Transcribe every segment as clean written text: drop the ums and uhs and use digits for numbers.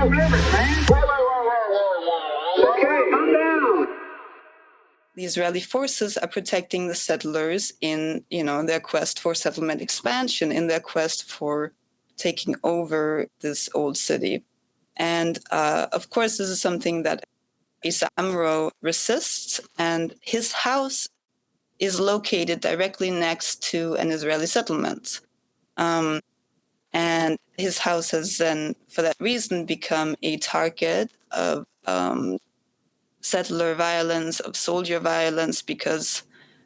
limits, man. Okay, calm down. The Israeli forces are protecting the settlers in, their quest for settlement expansion, in their quest for taking over this old city. And of course, this is something that Issa Amro resists, and his house is located directly next to an Israeli settlement. And his house has then, for that reason, become a target of settler violence, of soldier violence, because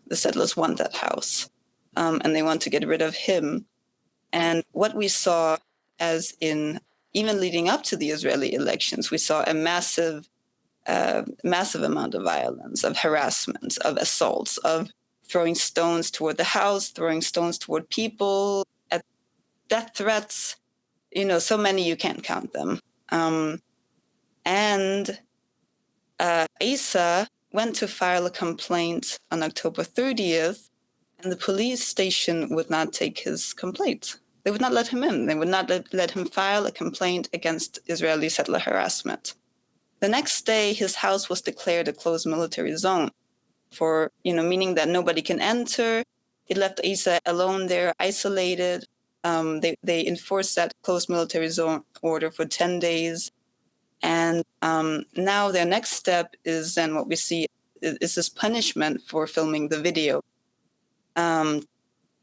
the settlers want that house, and they want to get rid of him. And what we saw, as in even leading up to the Israeli elections, we saw a massive amount of violence, of harassment, of assaults, of throwing stones toward the house, throwing stones toward people, death threats, so many you can't count them. And Issa went to file a complaint on October 30th, and the police station would not take his complaint. They would not let him in. They would not let him file a complaint against Israeli settler harassment. The next day, his house was declared a closed military zone, meaning that nobody can enter. It left Issa alone there, isolated. They enforced that closed military zone order for 10 days. And now their next step is then what we see is this punishment for filming the video.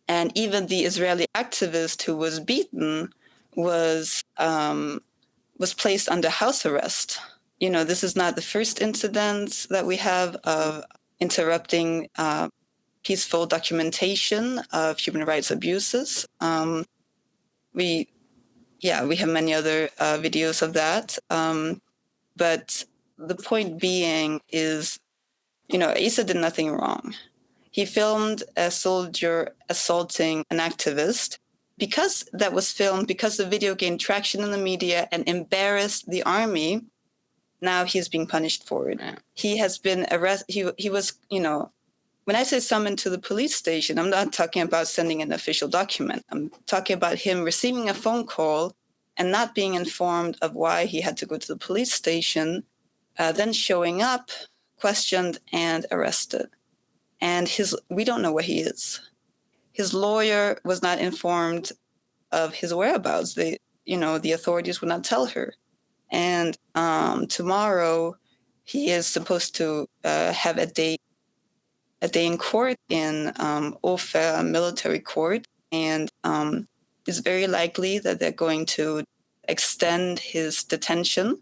And even the Israeli activist who was beaten was placed under house arrest. This is not the first incident that we have of interrupting peaceful documentation of human rights abuses. We have many other videos of that. But the point being is, Issa did nothing wrong. He filmed a soldier assaulting an activist. Because that was filmed, because the video gained traction in the media and embarrassed the army, now he's being punished for it. Yeah. He has been arrested. He was, when I say summoned to the police station, I'm not talking about sending an official document. I'm talking about him receiving a phone call and not being informed of why he had to go to the police station, then showing up, questioned, and arrested. And we don't know where he is. His lawyer was not informed of his whereabouts. The authorities would not tell her. And tomorrow, he is supposed to have a day in court in Ofer military court, and it's very likely that they're going to extend his detention.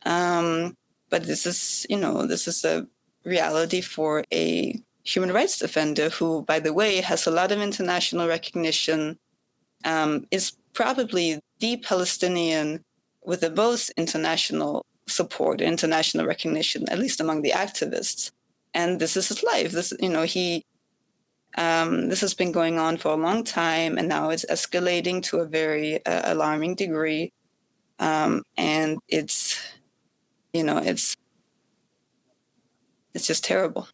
But this is a reality for a human rights defender who, by the way, has a lot of international recognition, is probably the Palestinian with the most international support, international recognition, at least among the activists. And this is his life. This has been going on for a long time, and now it's escalating to a very alarming degree. And it's just terrible.